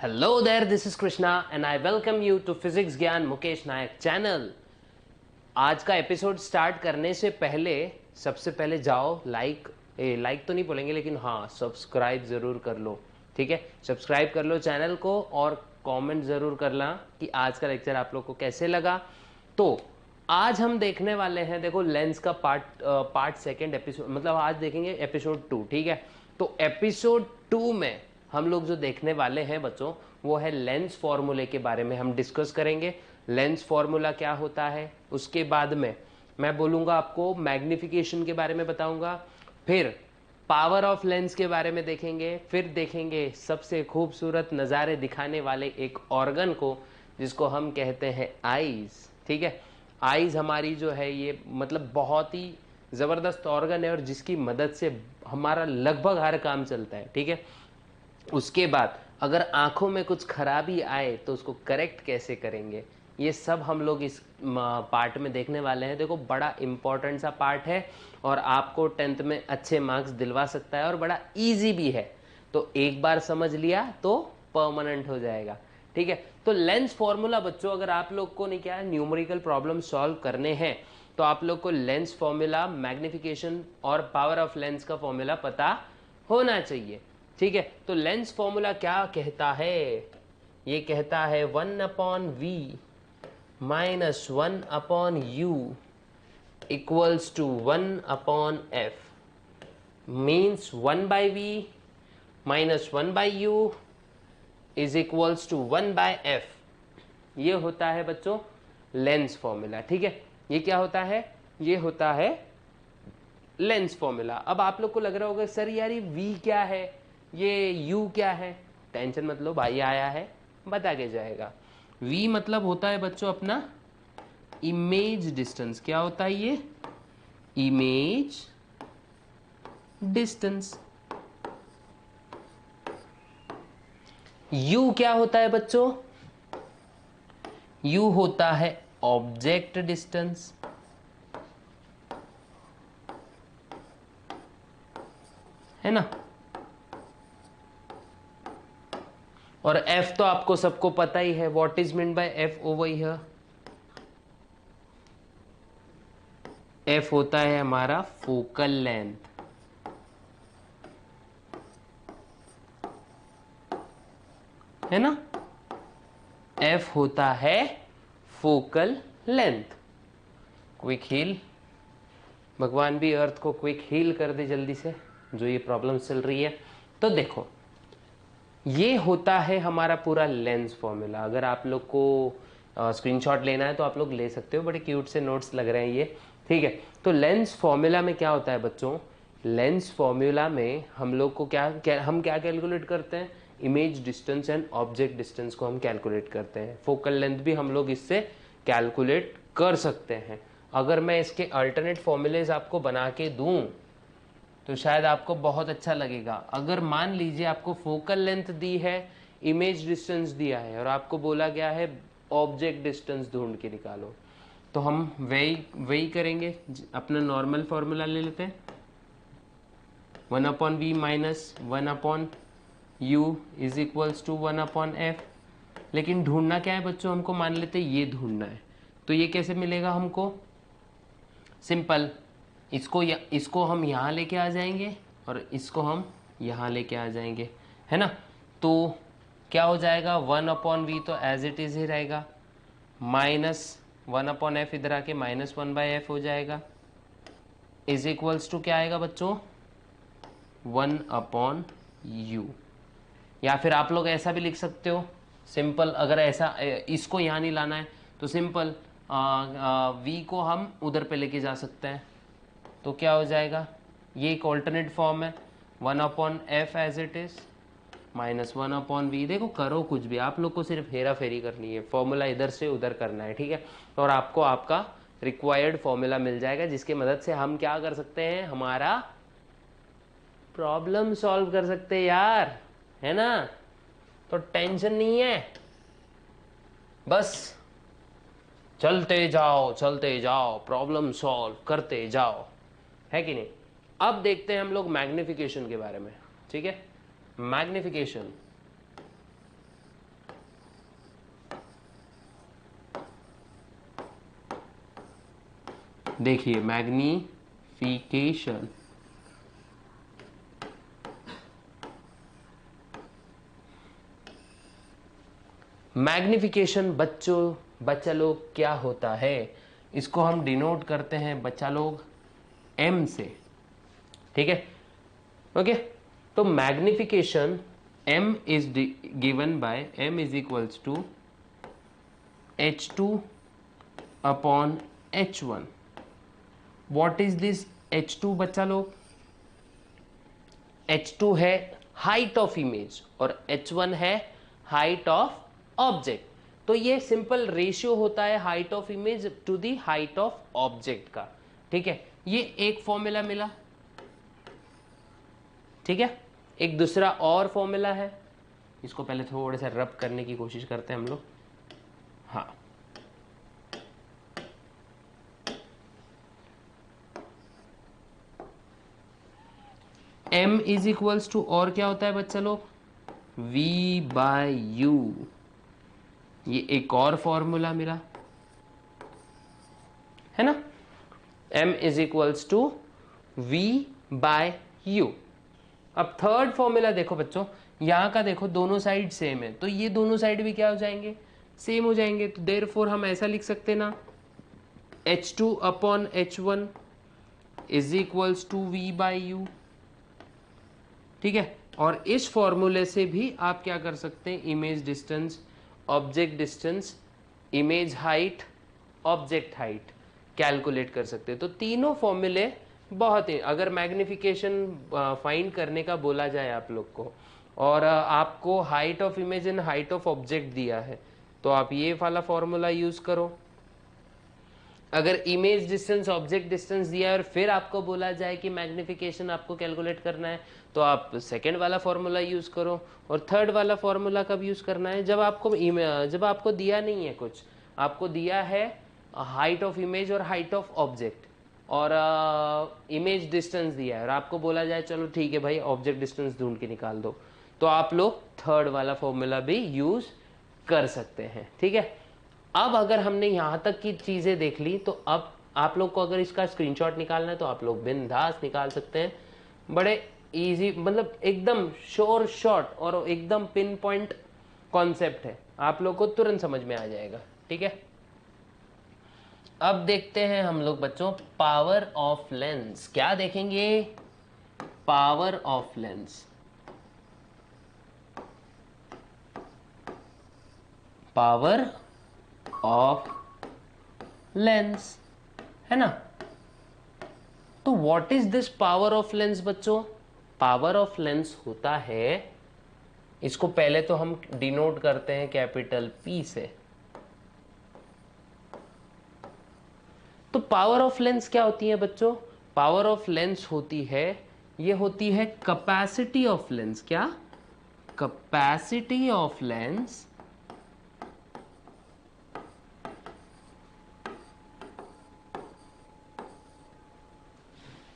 Hello there, this is Krishna and I welcome you to Physics ज्ञान मुकेश नायक channel. आज का episode start करने से पहले सबसे पहले जाओ लाइक तो नहीं बोलेंगे लेकिन हाँ सब्सक्राइब ज़रूर कर लो। ठीक है, सब्सक्राइब कर लो चैनल को और कमेंट ज़रूर करना कि आज का लेक्चर आप लोग को कैसे लगा। तो आज हम देखने वाले हैं, देखो लेंस का पार्ट सेकेंड एपिसोड, मतलब आज देखेंगे एपिसोड 2। ठीक है, तो एपिसोड 2 में हम लोग जो देखने वाले हैं बच्चों वो है लेंस फॉर्मूले के बारे में हम डिस्कस करेंगे। लेंस फॉर्मूला क्या होता है, उसके बाद में मैं बोलूँगा आपको मैग्निफिकेशन के बारे में बताऊँगा, फिर पावर ऑफ लेंस के बारे में देखेंगे, फिर देखेंगे सबसे खूबसूरत नज़ारे दिखाने वाले एक ऑर्गन को जिसको हम कहते हैं आईज। ठीक है, आईज हमारी जो है ये मतलब बहुत ही ज़बरदस्त ऑर्गन है और जिसकी मदद से हमारा लगभग हर काम चलता है। ठीक है, उसके बाद अगर आंखों में कुछ खराबी आए तो उसको करेक्ट कैसे करेंगे, ये सब हम लोग इस पार्ट में देखने वाले हैं। देखो बड़ा इंपॉर्टेंट सा पार्ट है और आपको 10th में अच्छे मार्क्स दिलवा सकता है और बड़ा इजी भी है। तो एक बार समझ लिया तो परमानेंट हो जाएगा। ठीक है, तो लेंस फॉर्मूला बच्चों अगर आप लोग को नहीं क्या है न्यूमेरिकल प्रॉब्लम सॉल्व करने हैं तो आप लोग को लेंस फॉर्मूला, मैग्निफिकेशन और पावर ऑफ लेंस का फॉर्मूला पता होना चाहिए। ठीक है, तो लेंस फॉर्मूला क्या कहता है, ये कहता है 1/v minus 1/u equals to 1/f means 1/v minus 1/u is equals to 1/f। ये होता है बच्चों लेंस फॉर्मूला। ठीक है, ये क्या होता है, ये होता है लेंस फॉर्मूला। अब आप लोग को लग रहा होगा सर यार ये v क्या है, ये u क्या है। टेंशन मत लो, भाई आया है बता के जाएगा। v मतलब होता है बच्चों अपना इमेज डिस्टेंस। क्या होता है ये, इमेज डिस्टेंस। u क्या होता है बच्चों, u होता है ऑब्जेक्ट डिस्टेंस। है ना, और f तो आपको सबको पता ही है। What is mean by f over here, f होता है हमारा फोकल लेंथ। है ना, f होता है फोकल लेंथ। क्विक हील, भगवान भी अर्थ को क्विक हील कर दे जल्दी से, जो ये प्रॉब्लम चल रही है। तो देखो ये होता है हमारा पूरा लेंस फॉर्मूला। अगर आप लोग को स्क्रीनशॉट लेना है तो आप लोग ले सकते हो, बड़े क्यूट से नोट्स लग रहे हैं ये। ठीक है, तो लेंस फॉर्मूला में क्या होता है बच्चों, लेंस फॉर्मूला में हम लोग को हम क्या कैलकुलेट करते हैं, image distance and object distance को हम कैलकुलेट करते हैं। फोकल लेंथ भी हम लोग इससे कैलकुलेट कर सकते हैं। अगर मैं इसके अल्टरनेट फॉर्मूलेज आपको बना के दूं तो शायद आपको बहुत अच्छा लगेगा। अगर मान लीजिए आपको फोकल लेंथ दी है, इमेज डिस्टेंस दिया है और आपको बोला गया है ऑब्जेक्ट डिस्टेंस ढूंढ के निकालो, तो हम वही करेंगे। अपना नॉर्मल फॉर्मूला ले लेते हैं, 1/v minus 1/u is equals to 1/f। लेकिन ढूंढना क्या है बच्चों, हमको मान लेते हैं ये ढूंढना है। तो ये कैसे मिलेगा हमको, सिंपल, इसको हम यहाँ लेके आ जाएंगे और इसको हम यहाँ लेके आ जाएंगे। है ना, तो क्या हो जाएगा 1/v तो एज इट इज ही रहेगा, माइनस 1/f इधर आके माइनस 1/f हो जाएगा, इज इक्वल्स टू क्या आएगा बच्चों 1/u। या फिर आप लोग ऐसा भी लिख सकते हो सिंपल, अगर ऐसा इसको यहाँ नहीं लाना है तो सिंपल v को हम उधर पे लेके जा सकते हैं। तो क्या हो जाएगा, ये एक ऑल्टरनेट फॉर्म है, 1/f as it is minus 1/v। देखो करो कुछ भी, आप लोग को सिर्फ हेरा फेरी करनी है, फॉर्मूला इधर से उधर करना है। ठीक है, और आपको आपका रिक्वायर्ड फॉर्मूला मिल जाएगा जिसकी मदद से हम क्या कर सकते हैं, हमारा प्रॉब्लम सॉल्व कर सकते हैं यार। है ना, तो टेंशन नहीं है, बस चलते जाओ प्रॉब्लम सॉल्व करते जाओ, है कि नहीं। अब देखते हैं हम लोग मैग्निफिकेशन के बारे में। ठीक है, मैग्निफिकेशन, देखिए मैग्नीफिकेशन, मैग्निफिकेशन बच्चा लोग क्या होता है, इसको हम डिनोट करते हैं बच्चा लोग एम से, ठीक है। ओके, तो magnification M is given by M is equals to H2 upon H1। What is this H2 बच्चा लोग? H2 है हाइट ऑफ इमेज और H1 है हाइट ऑफ ऑब्जेक्ट। तो ये सिंपल रेशियो होता है height of image to the height of object का, ठीक है। ये एक फॉर्मूला मिला, ठीक है। एक दूसरा और फॉर्मूला है, इसको पहले थोड़ा सा रब करने की कोशिश करते हैं हम लोग। हाँ, m इज इक्वल्स टू और क्या होता है बच्चा लोग? v by u. ये एक और फॉर्मूला मिला है ना, m is equals to v by u. अब थर्ड फॉर्मूला देखो बच्चों, यहां का देखो दोनों साइड सेम है, तो ये दोनों साइड भी क्या हो जाएंगे? सेम हो जाएंगे। तो देयरफॉर हम ऐसा लिख सकते ना, H2 upon H1 is equals to v by u, ठीक है। और इस फॉर्मूले से भी आप क्या कर सकते हैं? Image distance, object distance, image height, object height calculate कर सकते हैं। तो तीनों फॉर्मूले बहुत ही, अगर मैग्निफिकेशन फाइंड करने का बोला जाए आप लोग को और आपको height of image and height of object दिया है, तो आप ये वाला फॉर्मूला यूज करो। अगर इमेज डिस्टेंस, ऑब्जेक्ट डिस्टेंस दिया है और फिर आपको बोला जाए कि मैग्निफिकेशन आपको कैलकुलेट करना है, तो आप सेकेंड वाला फॉर्मूला यूज करो। और थर्ड वाला फॉर्मूला कब यूज करना है? जब आपको दिया नहीं है कुछ, आपको दिया है हाइट ऑफ इमेज और हाइट ऑफ ऑब्जेक्ट और इमेज डिस्टेंस दिया है और आपको बोला जाए चलो ठीक है भाई ऑब्जेक्ट डिस्टेंस ढूंढ के निकाल दो, तो आप लोग थर्ड वाला फॉर्मूला भी यूज कर सकते हैं, ठीक है। अब अगर हमने यहां तक की चीजें देख ली, तो अब आप लोग को अगर इसका स्क्रीनशॉट निकालना है तो आप लोग बिंदास निकाल सकते हैं। बड़े इजी, मतलब एकदम श्योर शॉट और एकदम पिन पॉइंट कॉन्सेप्ट है, आप लोग को तुरंत समझ में आ जाएगा, ठीक है। अब देखते हैं हम लोग बच्चों पावर ऑफ लेंस। क्या देखेंगे? Power of lens. Power of lens है ना। तो what is this power of lens बच्चों? पावर ऑफ लेंस होता है, इसको पहले तो हम डिनोट करते हैं कैपिटल P से। तो पावर ऑफ लेंस क्या होती है बच्चों? पावर ऑफ लेंस होती है, ये होती है कैपेसिटी ऑफ लेंस। क्या? Capacity of lens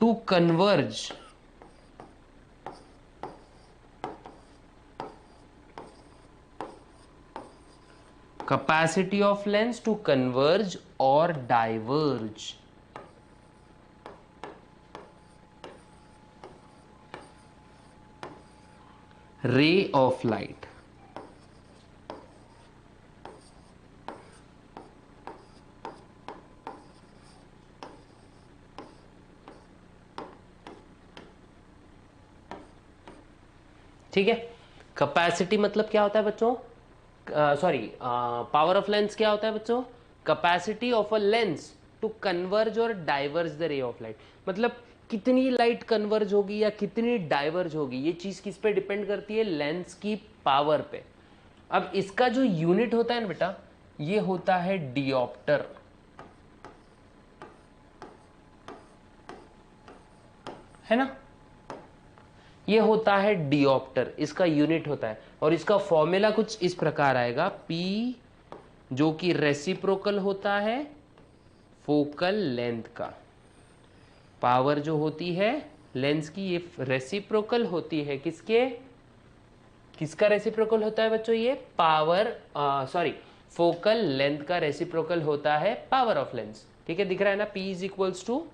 to converge capacity of lens to converge or diverge। ray of light। ठीक है। कैपेसिटी मतलब क्या होता है बच्चों? सॉरी, पावर ऑफ लेंस क्या होता है बच्चों? Capacity of a lens to converge और diverge the ray of light. मतलब कितनी लाइट कन्वर्ज होगी या कितनी डाइवर्ज होगी, ये चीज किस पे डिपेंड करती है? लेंस की पावर पे। अब इसका जो यूनिट होता है ना बेटा, ये होता है डियोप्टर, है ना। ये होता है डियोप्टर, इसका यूनिट होता है और इसका फॉर्मूला कुछ इस प्रकार आएगा, P जो कि रेसिप्रोकल होता है फोकल लेंथ का। पावर जो होती है लेंस की, ये रेसिप्रोकल होती है किसके? किसका रेसिप्रोकल होता है बच्चों? ये पावर, सॉरी, फोकल लेंथ का रेसिप्रोकल होता है पावर ऑफ लेंस, ठीक है, दिख रहा है ना, P is equals to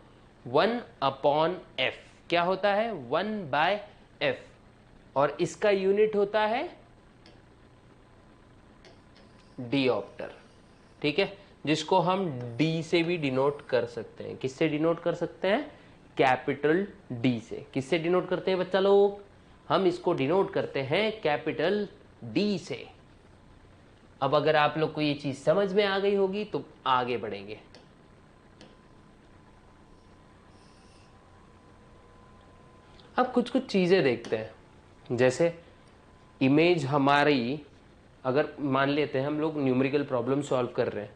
1/f, क्या होता है 1/f, और इसका यूनिट होता है डिऑप्टर, ठीक है, जिसको हम D से भी डिनोट कर सकते हैं। किससे डिनोट कर सकते हैं? कैपिटल D से। किससे डिनोट करते हैं बच्चा लोग? हम इसको डिनोट करते हैं कैपिटल D से। अब अगर आप लोग को ये चीज समझ में आ गई होगी तो आगे बढ़ेंगे। अब कुछ कुछ चीजें देखते हैं, जैसे इमेज हमारी, अगर मान लेते हैं हम लोग न्यूमेरिकल प्रॉब्लम सॉल्व कर रहे हैं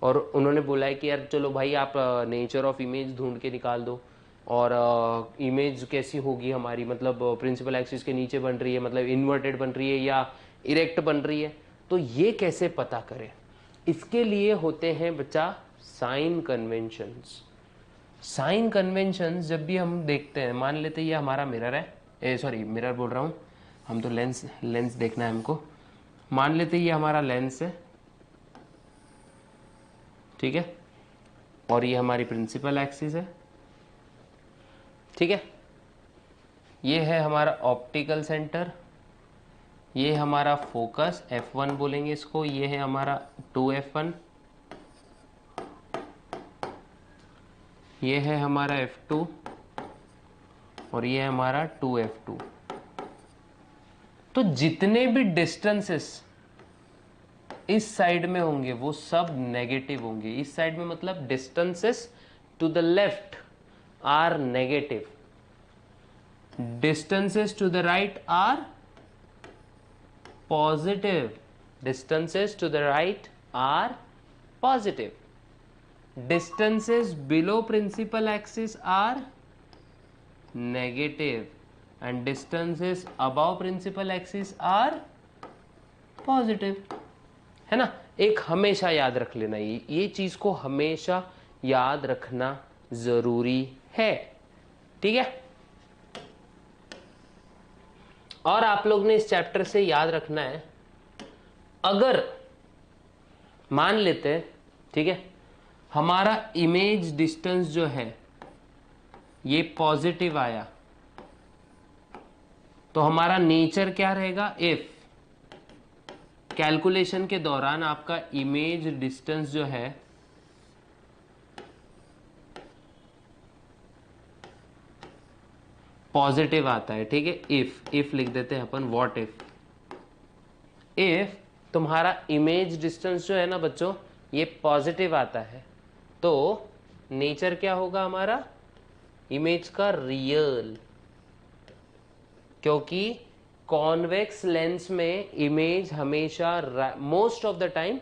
और उन्होंने बोला है कि यार चलो भाई आप नेचर ऑफ इमेज ढूंढ के निकाल दो, और इमेज कैसी होगी हमारी, मतलब प्रिंसिपल एक्सिस के नीचे बन रही है, मतलब इन्वर्टेड बन रही है या इरेक्ट बन रही है, तो ये कैसे पता करें? इसके लिए होते हैं बच्चा साइन कन्वेंशंस। साइन कन्वेंशंस जब भी हम देखते हैं, मान लेते हैं ये हमारा मिरर है, सॉरी मिरर बोल रहा हूँ, हम तो लेंस देखना है हमको। मान लेते हैं ये हमारा लेंस है, ठीक है, और ये हमारी प्रिंसिपल एक्सिस है, ठीक है, ये है हमारा ऑप्टिकल सेंटर, ये हमारा फोकस F1 बोलेंगे इसको, ये है हमारा 2F1, ये है हमारा F2 और ये है हमारा 2F2। तो जितने भी डिस्टेंसेस इस साइड में होंगे वो सब नेगेटिव होंगे। इस साइड में मतलब distances to the left are negative, distances to the right are positive, distances to the right are positive, distances below principal axis are negative, and distances above principal axis are positive, है ना। एक हमेशा याद रख लेना, ये चीज को हमेशा याद रखना जरूरी है, ठीक है। और आप लोग ने इस चैप्टर से याद रखना है, अगर मान लेते हैं, ठीक है, हमारा इमेज डिस्टेंस जो है ये पॉजिटिव आया, तो हमारा नेचर क्या रहेगा? इफ कैलकुलेशन के दौरान आपका इमेज डिस्टेंस जो है पॉजिटिव आता है, ठीक है, इफ लिख देते हैं अपन, व्हाट इफ तुम्हारा इमेज डिस्टेंस जो है ना बच्चों ये पॉजिटिव आता है, तो नेचर क्या होगा हमारा इमेज का? रियल, क्योंकि कॉन्वेक्स लेंस में इमेज हमेशा most of the time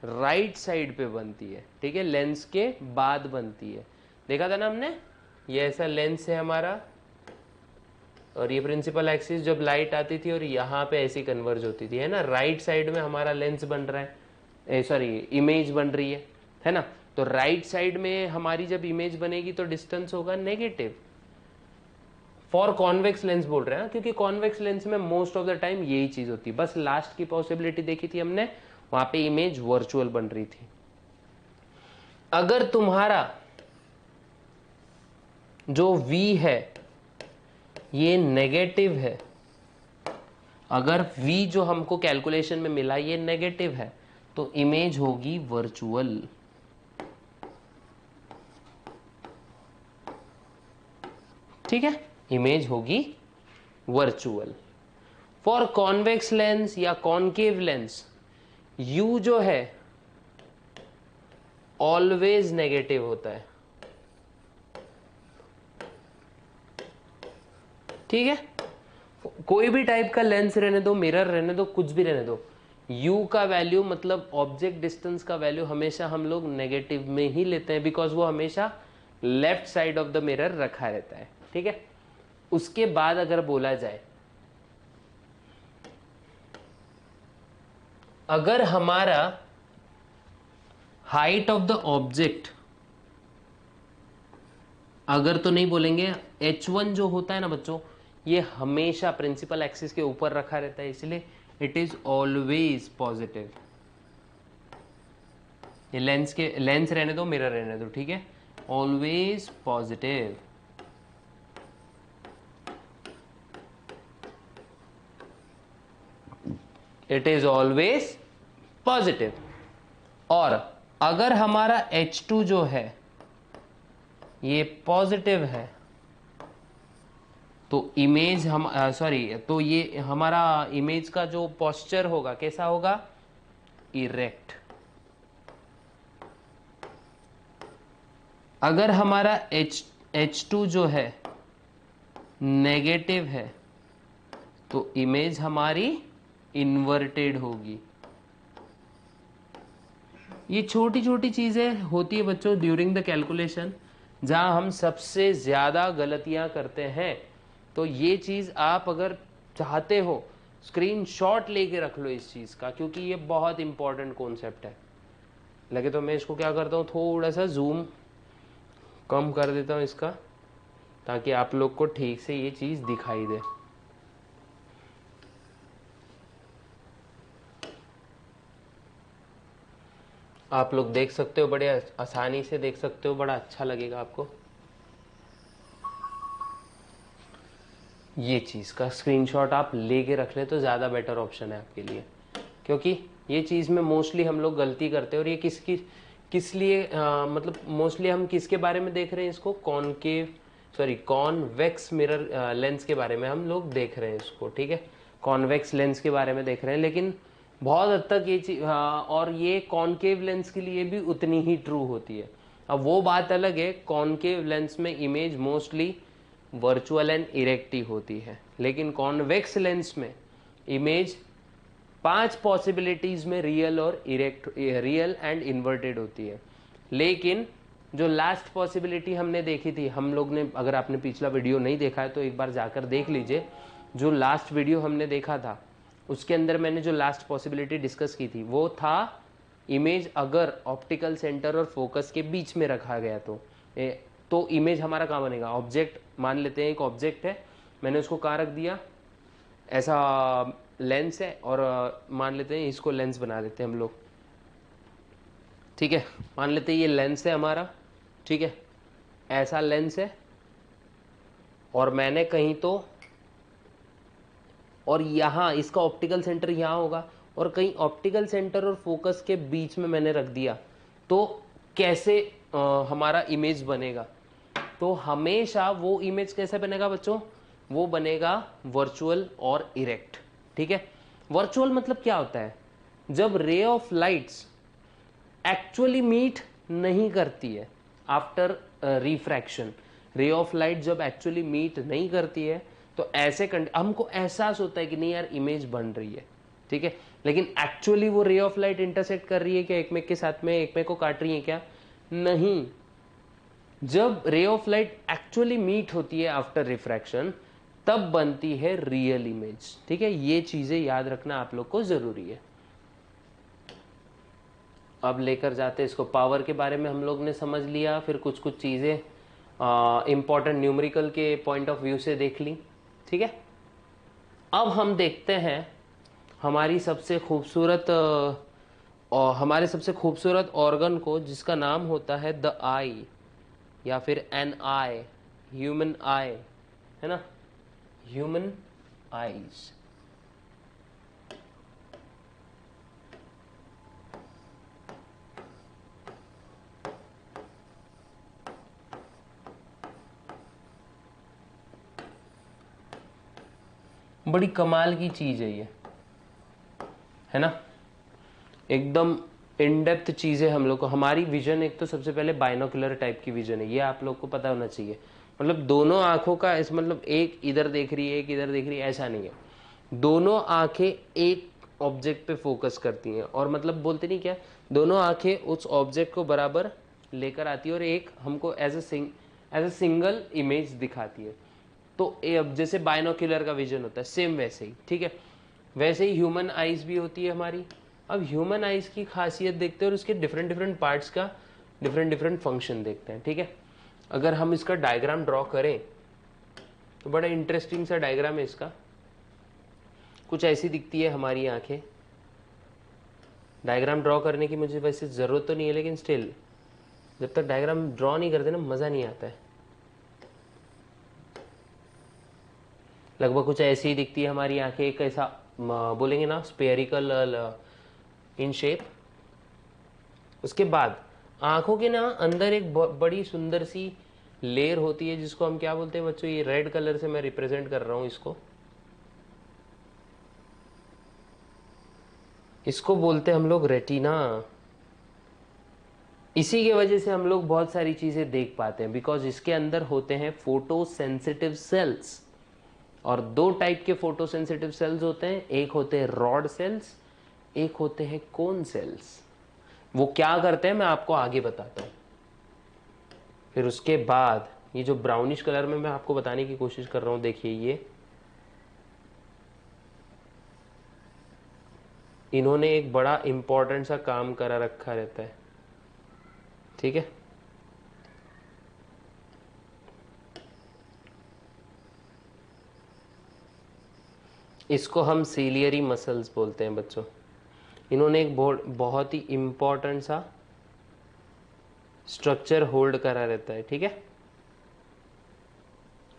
right side पे बनती है, ठीक है, लेंस के बाद बनती है। देखा था ना हमने, ये ऐसा लेंस है हमारा और ये प्रिंसिपल एक्सिस जब लाइट आती थी और यहाँ पे ऐसी कन्वर्ज होती थी, है ना, राइट साइड में हमारा लेंस बन रहा है, सॉरी इमेज बन रही है ना, तो राइट साइड में हमारी जब इमेज बनेगी तो डिस्टेंस होगा नेगेटिव। फॉर कॉन्वेक्स लेंस बोल रहे हैं, क्योंकि कॉन्वेक्स लेंस में मोस्ट ऑफ द टाइम यही चीज होती है। बस लास्ट की पॉसिबिलिटी देखी थी हमने, वहां पे इमेज वर्चुअल बन रही थी। अगर तुम्हारा जो V है ये नेगेटिव है, अगर V जो हमको कैलकुलेशन में मिला ये नेगेटिव है, तो इमेज होगी वर्चुअल, ठीक है, इमेज होगी वर्चुअल। फॉर कॉन्वेक्स लेंस या कॉनकेव लेंस U जो है ऑलवेज नेगेटिव होता है, ठीक है, कोई भी टाइप का लेंस रहने दो, मिरर रहने दो, कुछ भी रहने दो, U का वैल्यू मतलब ऑब्जेक्ट डिस्टेंस का वैल्यू हमेशा हम लोग नेगेटिव में ही लेते हैं, बिकॉज वो हमेशा left side of the mirror रखा रहता है, ठीक है। उसके बाद अगर बोला जाए, अगर हमारा हाइट ऑफ द ऑब्जेक्ट, अगर तो नहीं बोलेंगे, H1 जो होता है ना बच्चों ये हमेशा प्रिंसिपल एक्सिस के ऊपर रखा रहता है, इसलिए इट इज ऑलवेज पॉजिटिव, ये लेंस रहने दो, मिरर रहने दो, ठीक है। Always positive, it is always positive. और अगर हमारा H2 जो है ये पॉजिटिव है तो इमेज हम तो ये हमारा इमेज का जो पोस्चर होगा कैसा होगा, इरेक्ट। अगर हमारा H2 जो है नेगेटिव है तो इमेज हमारी इन्वर्टेड होगी। ये छोटी छोटी चीजें होती है बच्चों ड्यूरिंग द कैलकुलेशन, जहां हम सबसे ज्यादा गलतियां करते हैं। तो ये चीज आप अगर चाहते हो स्क्रीनशॉट लेके रख लो इस चीज का, क्योंकि ये बहुत इंपॉर्टेंट कॉन्सेप्ट है। लगे तो मैं इसको क्या करता हूँ, थोड़ा सा जूम कम कर देता हूँ इसका, ताकि आप लोग को ठीक से ये चीज दिखाई दे। आप लोग देख सकते हो, बड़े आसानी से देख सकते हो, बड़ा अच्छा लगेगा आपको। ये चीज़ का स्क्रीनशॉट आप लेके रख ले तो ज़्यादा बेटर ऑप्शन है आपके लिए, क्योंकि ये चीज़ में मोस्टली हम लोग गलती करते हैं। और ये किस लिए मतलब मोस्टली हम किसके बारे में देख रहे हैं इसको, कॉन्वेक्स मिरर लेंस के बारे में हम लोग देख रहे हैं इसको, ठीक है। कॉन्वेक्स लेंस के बारे में देख रहे हैं, लेकिन बहुत हद तक ये चीज और ये कॉनकेव लेंस के लिए भी उतनी ही ट्रू होती है। अब वो बात अलग है, कॉनकेव लेंस में image mostly virtual and erect ही होती है, लेकिन कॉन्वेक्स लेंस में इमेज 5 पॉसिबिलिटीज में रियल और रियल एंड इन्वर्टेड होती है। लेकिन जो लास्ट पॉसिबिलिटी हमने देखी थी, हम लोग ने, अगर आपने पिछला वीडियो नहीं देखा है तो एक बार जाकर देख लीजिए। जो लास्ट वीडियो हमने देखा था उसके अंदर मैंने जो लास्ट पॉसिबिलिटी डिस्कस की थी वो था इमेज अगर ऑप्टिकल सेंटर और फोकस के बीच में रखा गया तो इमेज हमारा कहाँ बनेगा, ऑब्जेक्ट मान लेते हैं, एक ऑब्जेक्ट है, मैंने उसको कहाँ रख दिया, ऐसा लेंस है, और मान लेते हैं इसको लेंस बना देते हैं हम लोग, ठीक है। मान लेते हैं ये लेंस है हमारा, ठीक है, ऐसा लेंस है, और मैंने कहीं तो, और यहाँ इसका ऑप्टिकल सेंटर यहाँ होगा, और कहीं ऑप्टिकल सेंटर और फोकस के बीच में मैंने रख दिया, तो कैसे हमारा इमेज बनेगा। तो हमेशा वो इमेज कैसे बनेगा बच्चों, वो बनेगा वर्चुअल और इरेक्ट, ठीक है। वर्चुअल मतलब क्या होता है, जब ray of lights actually meet नहीं करती है आफ्टर रिफ्रैक्शन, रे ऑफ लाइट जब एक्चुअली मीट नहीं करती है तो ऐसे हमको एहसास होता है कि नहीं यार इमेज बन रही है, ठीक है। लेकिन एक्चुअली वो रे ऑफ लाइट इंटरसेक्ट कर रही है क्या, एक में के साथ में, एक में को काट रही है क्या, नहीं। जब रे ऑफ लाइट एक्चुअली मीट होती है आफ्टर रिफ्रैक्शन तब बनती है रियल इमेज, ठीक है। ये चीजें याद रखना आप लोग को जरूरी है। अब लेकर जाते इसको, पावर के बारे में हम लोग ने समझ लिया, फिर कुछ कुछ चीजें इंपॉर्टेंट न्यूमेरिकल के पॉइंट ऑफ व्यू से देख ली, ठीक है। अब हम देखते हैं हमारी सबसे खूबसूरत और हमारे सबसे खूबसूरत ऑर्गन को, जिसका नाम होता है द आई या फिर एन आई, ह्यूमन आई, है ना, ह्यूमन आईज। बड़ी कमाल की चीज है ये, है ना, एकदम इन डेप्थ चीजें हम लोग को। हमारी विजन एक तो सबसे पहले बाइनोकुलर टाइप की विजन है, ये आप लोग को पता होना चाहिए। मतलब दोनों आंखों का इस मतलब एक इधर देख रही है, एक इधर देख रही है, ऐसा नहीं है। दोनों आंखें एक ऑब्जेक्ट पे फोकस करती हैं, और मतलब बोलते नहीं क्या, दोनों आंखें उस ऑब्जेक्ट को बराबर लेकर आती है और एक हमको एज ए सिंगल इमेज दिखाती है। तो अब जैसे बाइनोक्यूलर का विजन होता है सेम वैसे ही, ठीक है। वैसे ही ह्यूमन आइज भी होती है हमारी। अब ह्यूमन आइज की खासियत देखते हैं और उसके डिफरेंट डिफरेंट पार्ट्स का डिफरेंट डिफरेंट फंक्शन देखते हैं, ठीक है। अगर हम इसका डायग्राम ड्रॉ करें तो बड़ा इंटरेस्टिंग सा डायग्राम है इसका। कुछ ऐसी दिखती है हमारी आंखें, डायग्राम ड्रॉ करने की मुझे वैसे ज़रूरत तो नहीं है, लेकिन स्टिल जब तक डायग्राम ड्रॉ नहीं करते ना मज़ा नहीं आता है। लगभग कुछ ऐसी ही दिखती है हमारी आंखें, एक ऐसा बोलेंगे ना स्पेरिकल इन शेप। उसके बाद आंखों के ना अंदर एक बड़ी सुंदर सी लेयर होती है जिसको हम क्या बोलते हैं बच्चों, ये रेड कलर से मैं रिप्रेजेंट कर रहा हूं इसको। इसको बोलते हैं हम लोग रेटिना। इसी के वजह से हम लोग बहुत सारी चीजें देख पाते हैं, बिकॉज इसके अंदर होते हैं फोटो सेंसिटिव सेल्स। और दो टाइप के फोटो सेंसिटिव सेल्स होते हैं, एक होते हैं रॉड सेल्स, एक होते हैं कोन सेल्स। वो क्या करते हैं मैं आपको आगे बताता हूं। फिर उसके बाद ये जो ब्राउनिश कलर में मैं आपको बताने की कोशिश कर रहा हूं, देखिए ये इन्होंने एक बड़ा इंपॉर्टेंट सा काम करा रखा रहता है, ठीक है। इसको हम सीलियरी मसल्स बोलते हैं बच्चों। इन्होंने एक बहुत ही इंपॉर्टेंट सा स्ट्रक्चर होल्ड करा रहता है, ठीक है,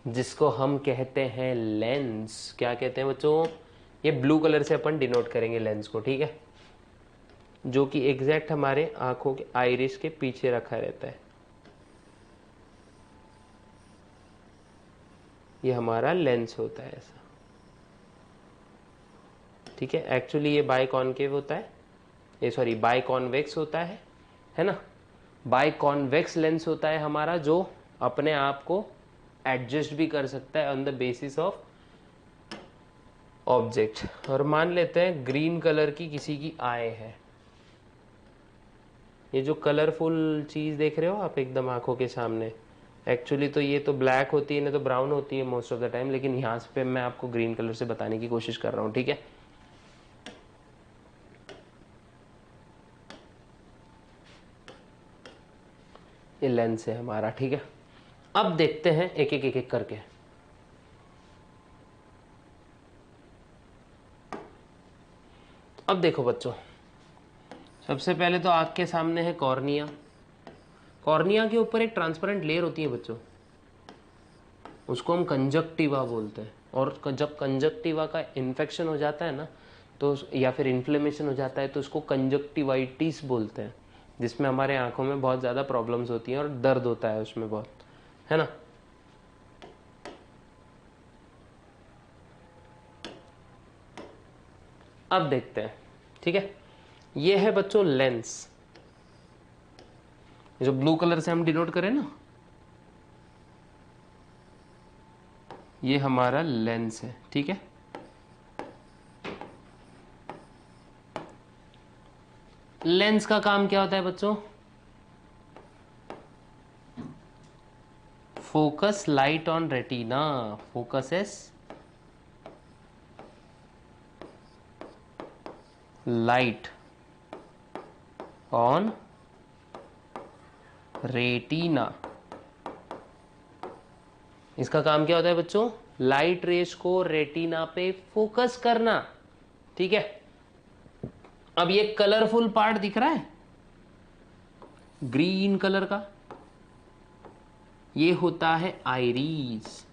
जिसको हम कहते हैं लेंस। क्या कहते हैं बच्चों, ये ब्लू कलर से अपन डिनोट करेंगे लेंस को, ठीक है, जो कि एग्जैक्ट हमारे आंखों के आइरिस के पीछे रखा रहता है। ये हमारा लेंस होता है ऐसा, ठीक है। एक्चुअली ये बाय कॉनकेव होता है, ये सॉरी बाय कॉन्वेक्स होता है ना। बाय कॉन्वेक्स लेंस होता है हमारा, जो अपने आप को एडजस्ट भी कर सकता है on the basis of object. और मान लेते हैं ग्रीन कलर की किसी की आई है, ये जो कलरफुल चीज देख रहे हो आप एकदम आंखों के सामने, एक्चुअली तो ये तो ब्लैक होती है ना तो ब्राउन होती है मोस्ट ऑफ द टाइम, लेकिन यहाँ पे मैं आपको ग्रीन कलर से बताने की कोशिश कर रहा हूँ, ठीक है। ये लेंस है हमारा, ठीक है। अब देखते हैं एक एक एक एक करके। अब देखो बच्चों, सबसे पहले तो आँख के सामने है कॉर्निया। कॉर्निया के ऊपर एक ट्रांसपेरेंट लेयर होती है बच्चों, उसको हम कंजक्टिवा बोलते हैं। और जब कंजक्टिवा का इन्फेक्शन हो जाता है ना, तो या फिर इन्फ्लेमेशन हो जाता है तो उसको कंजक्टिवाइटिस बोलते हैं, जिसमें हमारे आंखों में बहुत ज़्यादा प्रॉब्लम्स होती हैं और दर्द होता है उसमें बहुत, है ना। अब देखते हैं, ठीक है। ये है बच्चों लेंस, जो ब्लू कलर से हम डिनोट करें ना, ये हमारा लेंस है, ठीक है। लेंस का काम क्या होता है बच्चों, focus light on retina, focuses light on retina. इसका काम क्या होता है बच्चों, लाइट रेस को रेटिना पे फोकस करना, ठीक है। अब ये कलरफुल पार्ट दिख रहा है ग्रीन कलर का, ये होता है आइरिस।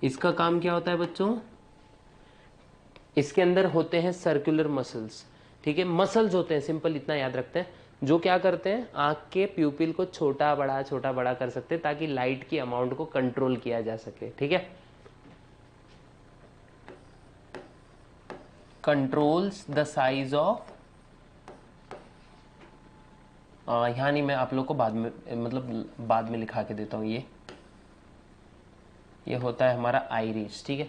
इसका काम क्या होता है बच्चों, इसके अंदर होते हैं सर्कुलर मसल्स, ठीक है। मसल्स होते हैं, सिंपल इतना याद रखते हैं, जो क्या करते हैं आंख के प्यूपिल को छोटा बड़ा कर सकते हैं ताकि लाइट की अमाउंट को कंट्रोल किया जा सके, ठीक है। कंट्रोल्स द साइज ऑफ, यहां नहीं, मैं आप लोग को बाद में मतलब बाद में लिखा के देता हूं। ये होता है हमारा आइरिस, ठीक है।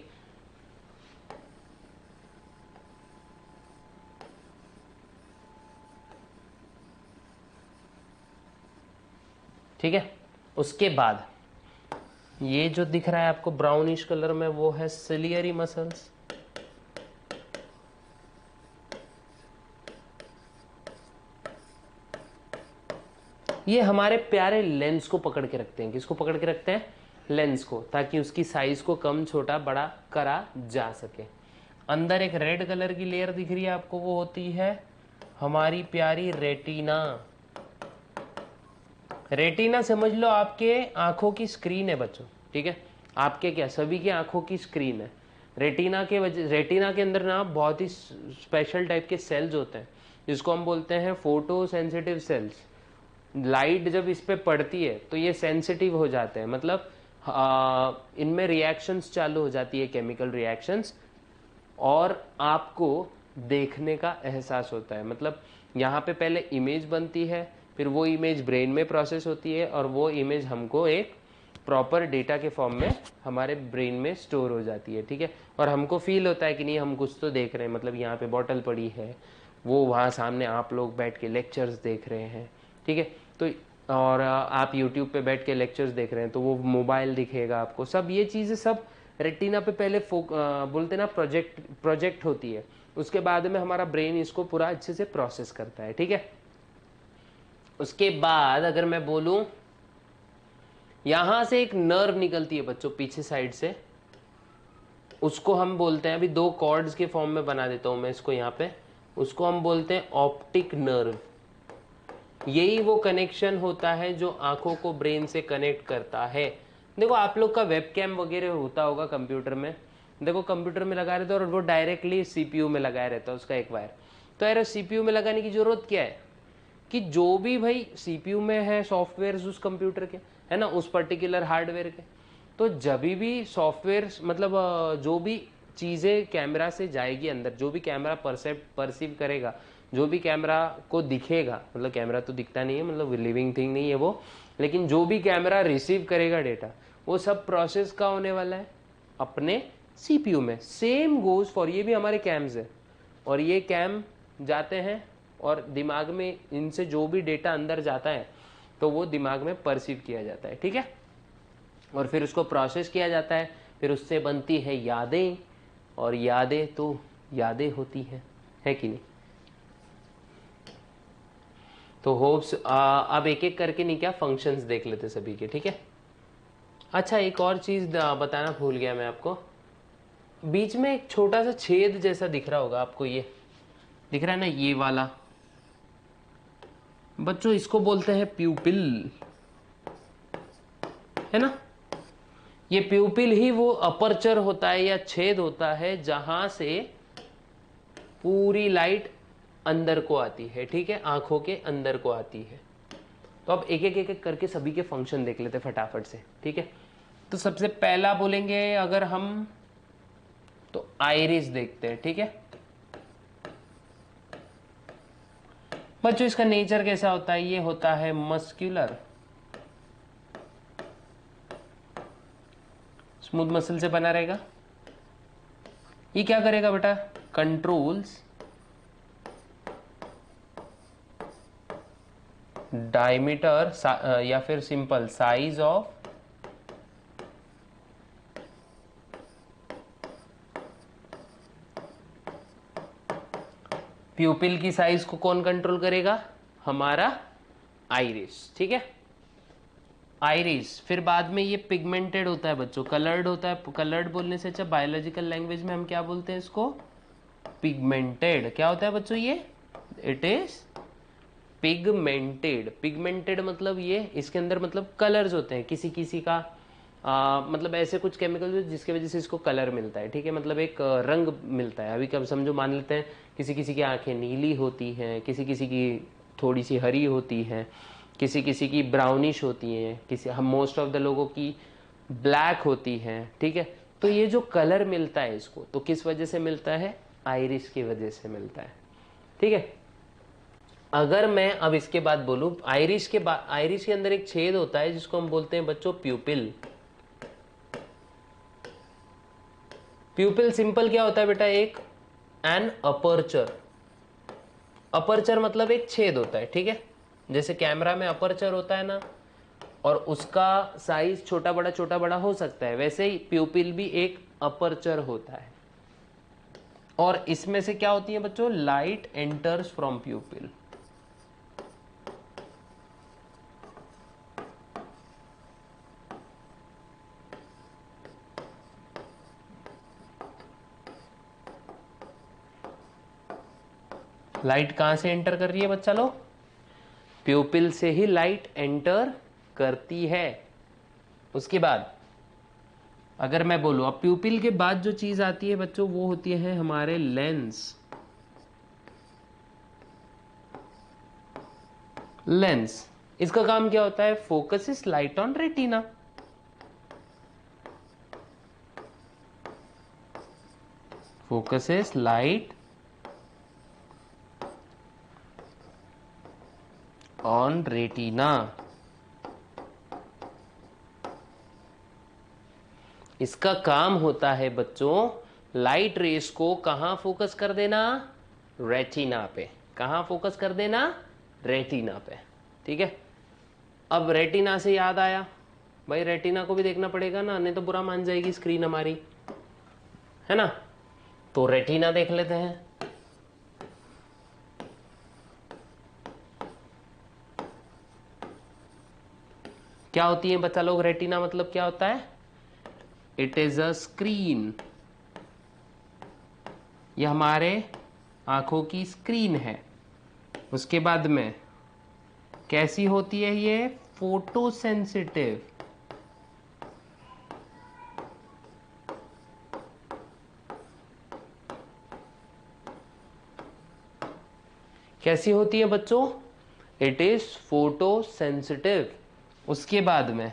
ठीक है, उसके बाद ये जो दिख रहा है आपको ब्राउनिश कलर में, वो है सिलियरी मसल्स। ये हमारे प्यारे लेंस को पकड़ के रखते हैं। किसको पकड़ के रखते हैं, लेंस को, ताकि उसकी साइज को कम छोटा बड़ा करा जा सके। अंदर एक रेड कलर की लेयर दिख रही है आपको, वो होती है हमारी प्यारी रेटिना। रेटिना समझ लो आपके आंखों की स्क्रीन है बच्चों, ठीक है, आपके क्या सभी की आंखों की स्क्रीन है। रेटिना के अंदर ना बहुत ही स्पेशल टाइप के सेल्स होते हैं जिसको हम बोलते हैं फोटो सेंसिटिव सेल्स। लाइट जब इस पे पड़ती है तो ये सेंसिटिव हो जाते हैं, मतलब इनमें रिएक्शंस चालू हो जाती है, केमिकल रिएक्शंस, और आपको देखने का एहसास होता है। मतलब यहाँ पे पहले इमेज बनती है, फिर वो इमेज ब्रेन में प्रोसेस होती है, और वो इमेज हमको एक प्रॉपर डेटा के फॉर्म में हमारे ब्रेन में स्टोर हो जाती है, ठीक है। और हमको फील होता है कि नहीं हम कुछ तो देख रहे हैं, मतलब यहाँ पे बॉटल पड़ी है, वो वहाँ सामने आप लोग बैठ के लेक्चर्स देख रहे हैं, ठीक है। तो और आप यूट्यूब पे बैठ के लेक्चर्स देख रहे हैं तो वो मोबाइल दिखेगा आपको, सब ये चीज़ें सब रेटिना पे पहले बोलते ना प्रोजेक्ट होती है, उसके बाद में हमारा ब्रेन इसको पूरा अच्छे से प्रोसेस करता है, ठीक है। उसके बाद अगर मैं बोलूं, यहां से एक नर्व निकलती है बच्चों पीछे साइड से, उसको हम बोलते हैं, अभी दो कॉर्ड्स के फॉर्म में बना देता हूं मैं इसको यहाँ पे, उसको हम बोलते हैं ऑप्टिक नर्व। यही वो कनेक्शन होता है जो आंखों को ब्रेन से कनेक्ट करता है। देखो आप लोग का वेबकैम वगैरह होता होगा कंप्यूटर में, देखो कंप्यूटर में लगा रहता है और वो डायरेक्टली सीपीयू में लगाया रहता है उसका एक वायर। तो यार सीपीयू में लगाने की जरूरत क्या है, कि जो भी भाई सीपीयू में है सॉफ्टवेयर उस कंप्यूटर के, है ना, उस पर्टिकुलर हार्डवेयर के, तो जब भी सॉफ्टवेयर मतलब जो भी चीज़ें कैमरा से जाएगी अंदर, जो भी कैमरा परसीव करेगा, जो भी कैमरा को दिखेगा, मतलब कैमरा तो दिखता नहीं है, मतलब लिविंग थिंग नहीं है वो, लेकिन जो भी कैमरा रिसीव करेगा डेटा, वो सब प्रोसेस का होने वाला है अपने सीपीयू में। सेम गोज फॉर, ये भी हमारे कैम्स है, और ये कैम जाते हैं और दिमाग में इनसे जो भी डेटा अंदर जाता है तो वो दिमाग में परसीव किया जाता है, ठीक है, और फिर उसको प्रोसेस किया जाता है, फिर उससे बनती है यादें, और यादें तो यादें होती हैं, है कि नहीं। तो होप्स अब एक एक करके नहीं क्या फंक्शंस देख लेते सभी के, ठीक है। अच्छा एक और चीज बताना भूल गया मैं आपको, बीच में एक छोटा सा छेद जैसा दिख रहा होगा आपको, ये दिख रहा है ना ये वाला, बच्चों इसको बोलते हैं प्यूपिल, है ना। ये प्यूपिल ही वो अपर्चर होता है या छेद होता है जहां से पूरी लाइट अंदर को आती है, ठीक है, आंखों के अंदर को आती है। तो अब एक एक करके सभी के फंक्शन देख लेते फटाफट से, ठीक है। तो सबसे पहला बोलेंगे अगर हम, तो आइरिस देखते हैं, ठीक है। बच्चों इसका नेचर कैसा होता है, ये होता है मस्क्यूलर, स्मूथ मसल से बना रहेगा। ये क्या करेगा बेटा, कंट्रोल्स डायमीटर या फिर सिंपल साइज ऑफ प्यूपिल की साइज को कौन कंट्रोल करेगा, हमारा आइरिस, ठीक है। आइरिस, फिर बाद में ये पिगमेंटेड होता है बच्चों, कलर्ड होता है, कलर्ड बोलने से अच्छा बायोलॉजिकल लैंग्वेज में हम क्या बोलते हैं इसको, पिगमेंटेड। क्या होता है बच्चों ये, इट इज पिगमेंटेड। पिगमेंटेड मतलब ये इसके अंदर मतलब कलर्स होते हैं, किसी किसी का मतलब ऐसे कुछ केमिकल जिसकी वजह से इसको कलर मिलता है, ठीक है, मतलब एक रंग मिलता है। अभी कब समझो, मान लेते हैं किसी किसी की आंखें नीली होती हैं, किसी किसी की थोड़ी सी हरी होती हैं, किसी किसी की ब्राउनिश होती हैं, किसी हम मोस्ट ऑफ द लोगों की ब्लैक होती हैं, ठीक है। तो ये जो कलर मिलता है इसको, तो किस वजह से मिलता है, आइरिस की वजह से मिलता है, ठीक है। अगर मैं अब इसके बाद बोलूं, आइरिस के बाद, आइरिस के अंदर एक छेद होता है जिसको हम बोलते हैं बच्चों प्यूपिल। प्यूपिल सिंपल क्या होता है बेटा, एक एन अपर्चर। अपर्चर मतलब एक छेद होता है, ठीक है, जैसे कैमरा में अपर्चर होता है ना, और उसका साइज छोटा बड़ा हो सकता है, वैसे ही प्यूपिल भी एक अपर्चर होता है। और इसमें से क्या होती है बच्चों, लाइट एंटर्स फ्रॉम प्यूपिल। लाइट कहां से एंटर कर रही है बच्चा लोग? प्यूपिल से ही लाइट एंटर करती है। उसके बाद अगर मैं बोलूं, अब प्यूपिल के बाद जो चीज आती है बच्चों वो होती है हमारे लेंस। लेंस, इसका काम क्या होता है? Focuses light on retina. Focuses light on retina. इसका काम होता है बच्चों लाइट रेस को कहां फोकस कर देना? रेटिना पे। कहां फोकस कर देना? रेटिना पे। ठीक है। अब रेटिना से याद आया, भाई रेटिना को भी देखना पड़ेगा ना, नहीं तो बुरा मान जाएगी स्क्रीन हमारी, है ना। तो रेटिना देख लेते हैं। क्या होती है बच्चा लोग रेटिना? मतलब क्या होता है? It is a screen. यह हमारे आंखों की स्क्रीन है। उसके बाद में कैसी होती है ये? Photo sensitive. कैसी होती है बच्चों? It is photo sensitive. उसके बाद में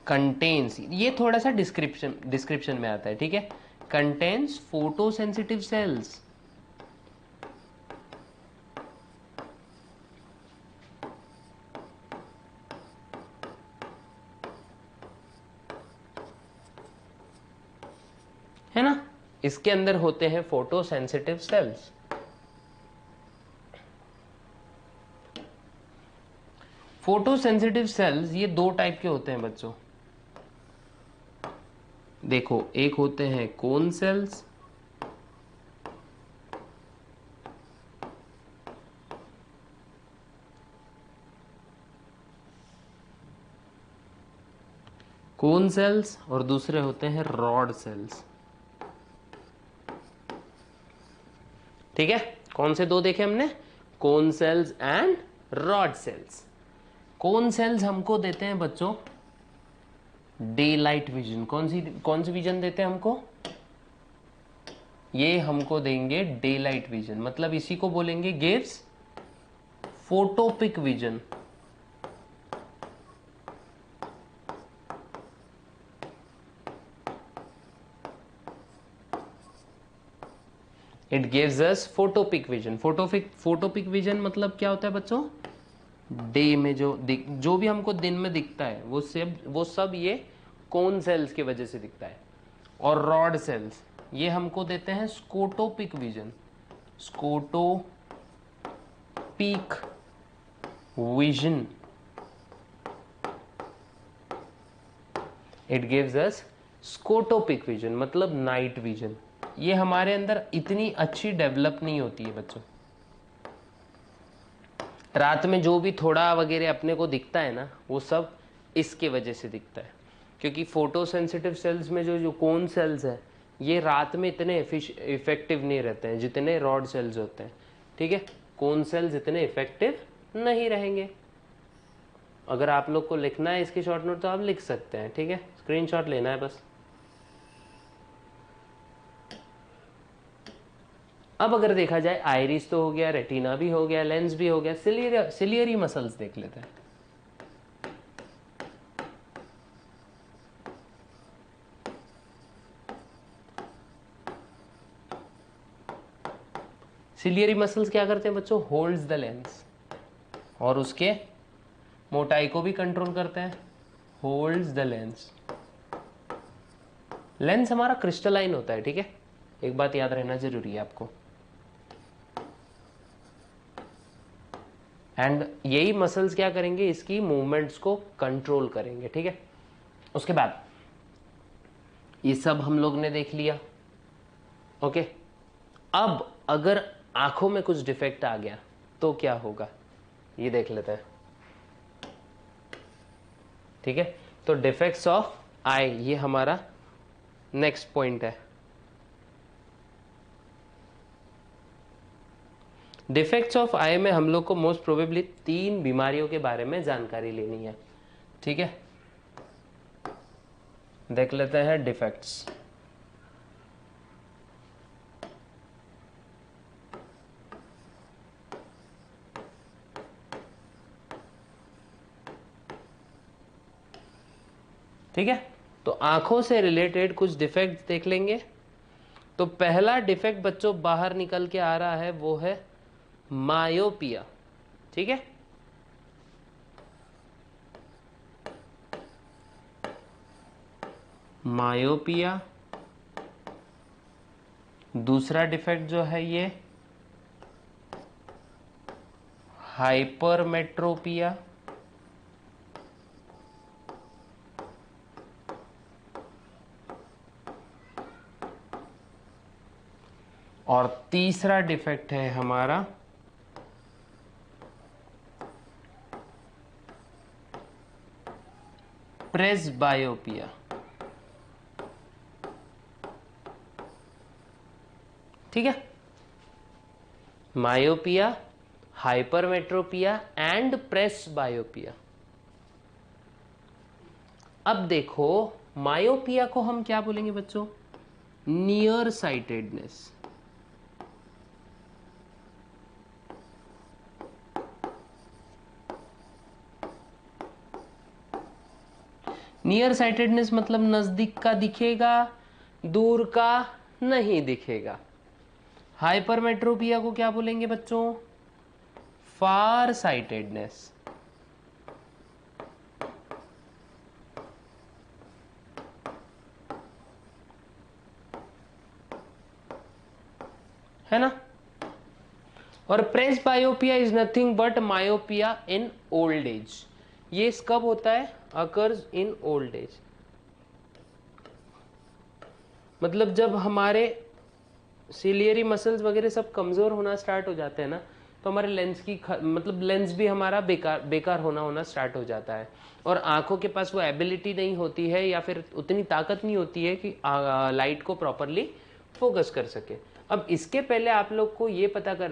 कंटेन्स, ये थोड़ा सा डिस्क्रिप्शन में आता है, ठीक है। Contains photo sensitive sales. है ना, इसके अंदर होते हैं photo sensitive sales. Photo sensitive sales ये दो टाइप के होते हैं बच्चों। देखो, एक होते हैं कोन सेल्स, कोन सेल्स, और दूसरे होते हैं रॉड सेल्स। ठीक है, कौन से दो देखे हमने? Cone cells and rod sales. Cone cells हमको देते हैं बच्चों डे लाइट विजन। कौन सी विजन देते हैं हमको? ये हमको देंगे डे लाइट विजन, मतलब इसी को बोलेंगे gives photopic vision. It gives us photopic vision. Photopic vision मतलब क्या होता है बच्चों? डे में जो भी हमको दिन में दिखता है वो सब ये कोन सेल्स की वजह से दिखता है। और रॉड सेल्स ये हमको देते हैं scotopic vision. Scotopic vision, it gives us scotopic vision, मतलब नाइट विजन। ये हमारे अंदर इतनी अच्छी डेवलप नहीं होती है बच्चों। रात में जो भी थोड़ा वगैरह अपने को दिखता है ना, वो सब इसके वजह से दिखता है, क्योंकि फोटो सेंसिटिव सेल्स में जो जो कोन सेल्स है ये रात में इतने इफेक्टिव नहीं रहते हैं जितने रॉड सेल्स होते हैं। ठीक है, कोन सेल्स इतने इफेक्टिव नहीं रहेंगे। अगर आप लोग को लिखना है इसके शॉर्ट नोट तो आप लिख सकते हैं, ठीक है, स्क्रीनशॉट लेना है बस। अब अगर देखा जाए, आइरिस तो हो गया, रेटिना भी हो गया, लेंस भी हो गया, सिलियरी मसल्स देख लेते हैं। सिलियरी मसल्स क्या करते हैं बच्चों? होल्ड्स द लेंस, और उसके मोटाई को भी कंट्रोल करते हैं। Holds the lens. लेंस हमारा क्रिस्टलाइन होता है, ठीक है, एक बात याद रहना जरूरी है आपको। एंड यही मसल्स क्या करेंगे? इसकी मूवमेंट्स को कंट्रोल करेंगे, ठीक है। उसके बाद ये सब हम लोग ने देख लिया, ओके। अब अगर आंखों में कुछ डिफेक्ट आ गया तो क्या होगा, ये देख लेते हैं, ठीक है। तो डिफेक्ट्स ऑफ आई, ये हमारा नेक्स्ट पॉइंट है। डिफेक्ट्स ऑफ आई में हम लोग को मोस्ट प्रोबेबली 3 बीमारियों के बारे में जानकारी लेनी है, ठीक है। देख लेते हैं डिफेक्ट्स। ठीक है, तो आंखों से रिलेटेड कुछ डिफेक्ट देख लेंगे। तो पहला डिफेक्ट बच्चों बाहर निकल के आ रहा है, वो है मायोपिया, ठीक है। मायोपिया। दूसरा डिफेक्ट जो है ये हाइपरमेट्रोपिया। और तीसरा डिफेक्ट है हमारा प्रेसबायोपिया। ठीक है, मायोपिया, हाइपरमेट्रोपिया एंड प्रेसबायोपिया। अब देखो, मायोपिया को हम क्या बोलेंगे बच्चों? Near sightedness. नियर साइटेडनेस मतलब नजदीक का दिखेगा, दूर का नहीं दिखेगा। हाइपरमेट्रोपिया को क्या बोलेंगे बच्चों? Far sightedness. है ना। और presbyopia is nothing but myopia in old age. ये कब होता है? अकर्स इन ओल्ड एज, मतलब जब हमारे सिलियरी मसल्स वगैरह सब कमजोर होना स्टार्ट हो जाते हैं ना, तो हमारे लेंस की मतलब लेंस भी हमारा बेकार होना स्टार्ट हो जाता है। और आंखों के पास वो एबिलिटी नहीं होती है या फिर उतनी ताकत नहीं होती है कि लाइट को प्रॉपरली फोकस कर सके। अब इसके पहले आप लोग को ये पता कर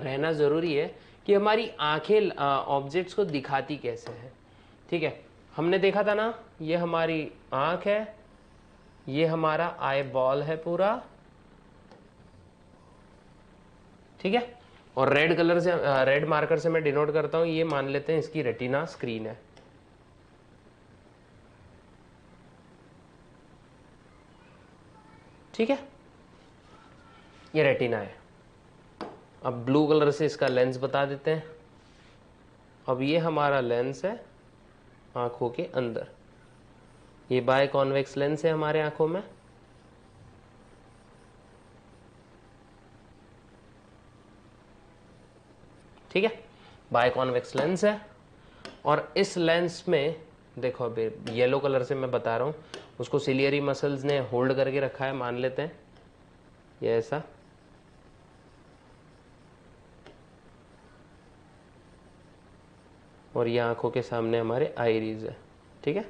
रहना ज़रूरी है कि हमारी आंखें ऑब्जेक्ट्स को दिखाती कैसे हैं। ठीक है, हमने देखा था ना, ये हमारी आंख है, ये हमारा आई बॉल है पूरा, ठीक है। और रेड कलर से, रेड मार्कर से मैं डिनोट करता हूं, ये मान लेते हैं इसकी रेटिना स्क्रीन है। ठीक है, ये रेटिना है। अब ब्लू कलर से इसका लेंस बता देते हैं। अब ये हमारा लेंस है आंखों के अंदर, ये बाय कॉन्वेक्स लेंस है हमारे आंखों में। ठीक है, बाय कॉन्वेक्स लेंस है। और इस लेंस में देखो, अभी येलो कलर से मैं बता रहा हूं, उसको सिलियरी मसल्स ने होल्ड करके रखा है, मान लेते हैं ये ऐसा। और ये आंखों के सामने हमारे आइरिस है। ठीक है,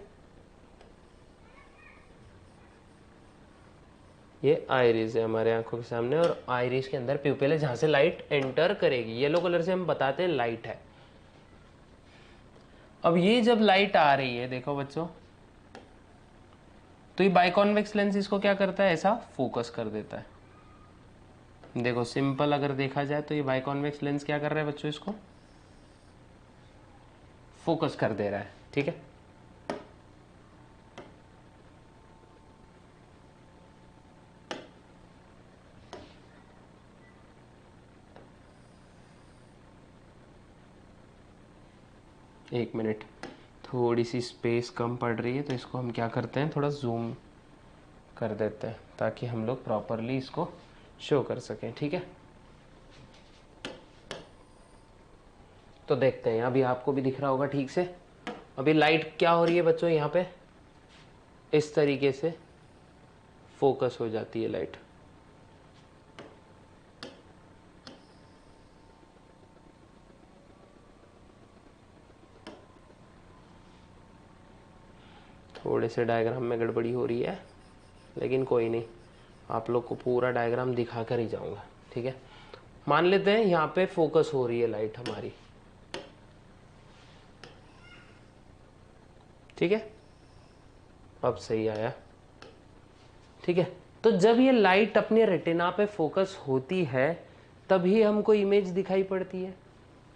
ये आइरिस है हमारे आंखों के सामने, और आइरिस के अंदर प्यूपिल है जहां से लाइट एंटर करेगी। येलो कलर से हम बताते हैं लाइट है। अब ये जब लाइट आ रही है, देखो बच्चों, तो ये बाइकॉन्वेक्स लेंस इसको क्या करता है? ऐसा फोकस कर देता है। देखो सिंपल अगर देखा जाए तो ये बाइकॉन्वेक्स लेंस क्या कर रहा है बच्चों? इसको फोकस कर दे रहा है। ठीक है, एक मिनट, थोड़ी सी स्पेस कम पड़ रही है, तो इसको हम क्या करते हैं, थोड़ा जूम कर देते हैं ताकि हम लोग प्रॉपरली इसको शो कर सकें। ठीक है, तो देखते हैं, अभी आपको भी दिख रहा होगा ठीक से। अभी लाइट क्या हो रही है बच्चों? यहाँ पे इस तरीके से फोकस हो जाती है लाइट। थोड़े से डायग्राम में गड़बड़ी हो रही है, लेकिन कोई नहीं, आप लोग को पूरा डायग्राम दिखा कर ही जाऊंगा। ठीक है, मान लेते हैं यहाँ पे फोकस हो रही है लाइट हमारी, ठीक है, अब सही आया, ठीक है। तो जब ये लाइट अपने रेटिना पे फोकस होती है तभी हमको इमेज दिखाई पड़ती है।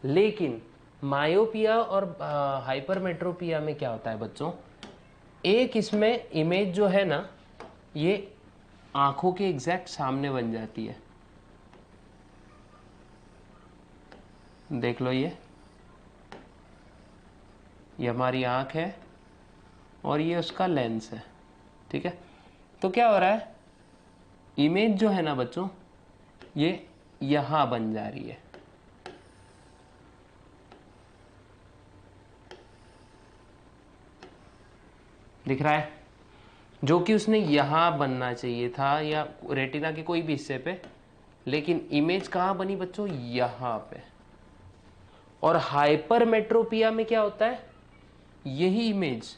लेकिन मायोपिया और हाइपरमेट्रोपिया में क्या होता है बच्चों, एक इसमें इमेज जो है ना ये आंखों के एग्जैक्ट सामने बन जाती है। देख लो, ये हमारी आंख है और ये उसका लेंस है, ठीक है। तो क्या हो रहा है, इमेज जो है ना बच्चों ये यहां बन जा रही है, दिख रहा है, जो कि उसने यहां बनना चाहिए था या रेटिना के कोई भी हिस्से पे, लेकिन इमेज कहां बनी बच्चों, यहां पे। और हाइपरमेट्रोपिया में क्या होता है, यही इमेज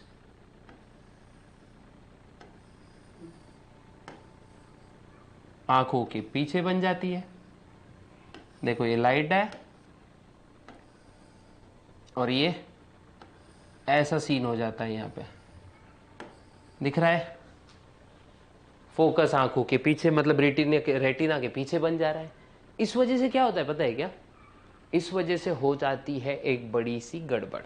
आंखों के पीछे बन जाती है। देखो ये लाइट है और ये ऐसा सीन हो जाता है, यहां पे दिख रहा है, फोकस आंखों के पीछे, मतलब रेटिना के पीछे बन जा रहा है। इस वजह से क्या होता है पता है क्या, इस वजह से हो जाती है एक बड़ी सी गड़बड़,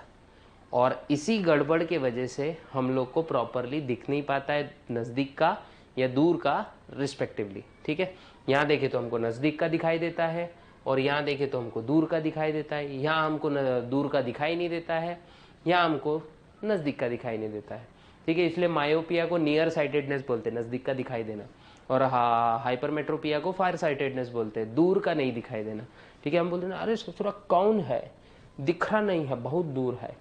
और इसी गड़बड़ के वजह से हम लोग को प्रॉपरली दिख नहीं पाता है नज़दीक का या दूर का रिस्पेक्टिवली, ठीक है। यहाँ देखे तो हमको नज़दीक का दिखाई देता है और यहाँ देखे तो हमको दूर का दिखाई देता है, यहाँ हमको दूर का दिखाई नहीं देता है, यहाँ हमको नज़दीक का दिखाई नहीं देता है, ठीक है। इसलिए मायोपिया को नियर साइटेडनेस बोलते हैं, नज़दीक का दिखाई देना, और हाइपरमेट्रोपिया को फार साइटेडनेस बोलते हैं, दूर का नहीं दिखाई देना, ठीक है। हम बोलते हैं अरे ससुरा कौन है, दिख रहा नहीं है, बहुत दूर है,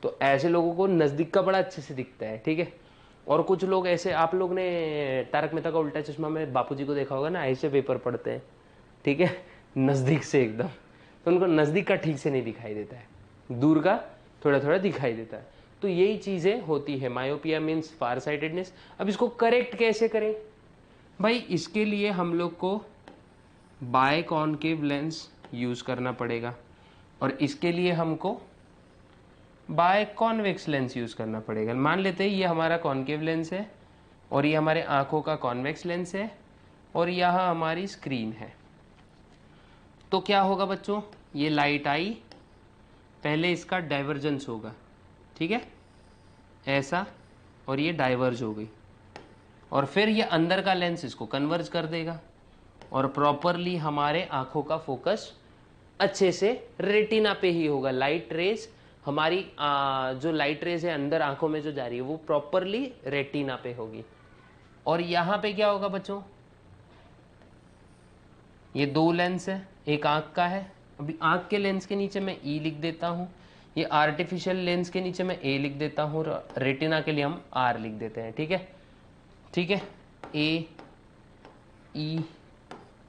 तो ऐसे लोगों को नज़दीक का बड़ा अच्छे से दिखता है, ठीक है। और कुछ लोग ऐसे, आप लोग ने तारक मेहता का उल्टा चश्मा में बापूजी को देखा होगा ना, ऐसे पेपर पढ़ते हैं, ठीक है, नज़दीक से एकदम, तो उनको नज़दीक का ठीक से नहीं दिखाई देता है, दूर का थोड़ा थोड़ा दिखाई देता है। तो यही चीज़ें होती है, मायोपिया मीन्स फार साइटेडनेस। अब इसको करेक्ट कैसे करें भाई, इसके लिए हम लोग को बाय कॉनकेव लेंस यूज़ करना पड़ेगा, और इसके लिए हमको बाय कॉन्वेक्स लेंस यूज़ करना पड़ेगा। मान लेते हैं ये हमारा कॉनकेव लेंस है और ये हमारे आंखों का कॉन्वेक्स लेंस है और यहाँ हमारी स्क्रीन है। तो क्या होगा बच्चों, ये लाइट आई, पहले इसका डाइवर्जेंस होगा, ठीक है, ऐसा, और ये डाइवर्ज हो गई, और फिर ये अंदर का लेंस इसको कन्वर्ज कर देगा और प्रॉपरली हमारे आंखों का फोकस अच्छे से रेटिना पे ही होगा। लाइट रेज हमारी जो लाइट रेज है अंदर आंखों में जो जा रही है वो प्रॉपरली रेटिना पे होगी। और यहां पे क्या होगा बच्चों, ये दो लेंस है, एक आंख का है, अभी आंख के लेंस के नीचे मैं ई लिख देता हूं, ये आर्टिफिशियल लेंस के नीचे मैं ए लिख देता हूं, रेटिना के लिए हम आर लिख देते हैं, ठीक है, ठीक है, ए ई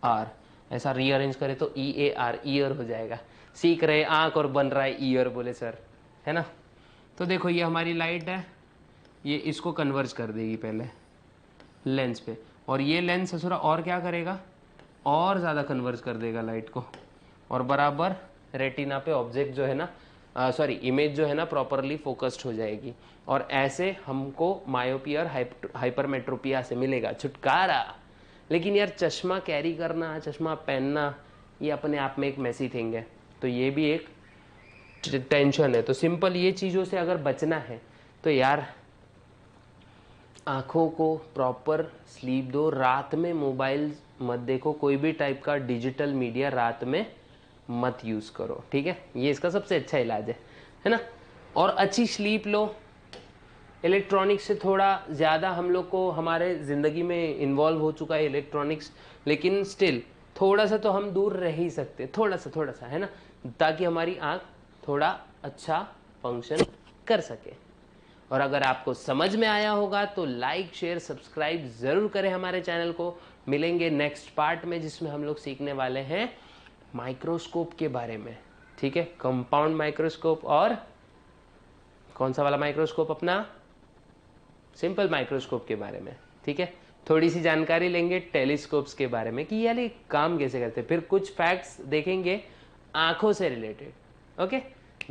आर, ऐसा रीअरेंज करें तो ई ए आर, ईयर हो जाएगा। सीख रहे आंख और बन रहा है ईयर, बोले सर, है ना। तो देखो ये हमारी लाइट है, ये इसको कन्वर्ज कर देगी पहले लेंस पे, और ये लेंस ससुरा और क्या करेगा, और ज़्यादा कन्वर्ज कर देगा लाइट को, और बराबर रेटिना पे ऑब्जेक्ट जो है ना, सॉरी इमेज जो है ना प्रॉपरली फोकस्ड हो जाएगी, और ऐसे हमको मायोपिया और हाइपरमेट्रोपिया से मिलेगा छुटकारा। लेकिन यार चश्मा कैरी करना, चश्मा पहनना, ये अपने आप में एक मैसी थिंग है, तो ये भी एक टेंशन है। तो सिंपल ये चीज़ों से अगर बचना है तो यार आँखों को प्रॉपर स्लीप दो, रात में मोबाइल मत देखो, कोई भी टाइप का डिजिटल मीडिया रात में मत यूज़ करो, ठीक है, ये इसका सबसे अच्छा इलाज है ना। और अच्छी स्लीप लो। इलेक्ट्रॉनिक्स से थोड़ा ज़्यादा हम लोग को हमारे ज़िंदगी में इन्वॉल्व हो चुका है इलेक्ट्रॉनिक्स, लेकिन स्टिल थोड़ा सा तो हम दूर रह ही सकते हैं, थोड़ा सा है ना, ताकि हमारी आँख थोड़ा अच्छा फंक्शन कर सके। और अगर आपको समझ में आया होगा तो लाइक शेयर सब्सक्राइब ज़रूर करें हमारे चैनल को। मिलेंगे नेक्स्ट पार्ट में जिसमें हम लोग सीखने वाले हैं माइक्रोस्कोप के बारे में, ठीक है, कंपाउंड माइक्रोस्कोप और कौन सा वाला माइक्रोस्कोप, अपना सिंपल माइक्रोस्कोप के बारे में, ठीक है। थोड़ी सी जानकारी लेंगे टेलीस्कोप्स के बारे में कि यार ये काम कैसे करते हैं, फिर कुछ फैक्ट्स देखेंगे आंखों से रिलेटेड। ओके,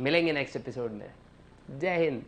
मिलेंगे नेक्स्ट एपिसोड में। जय हिंद।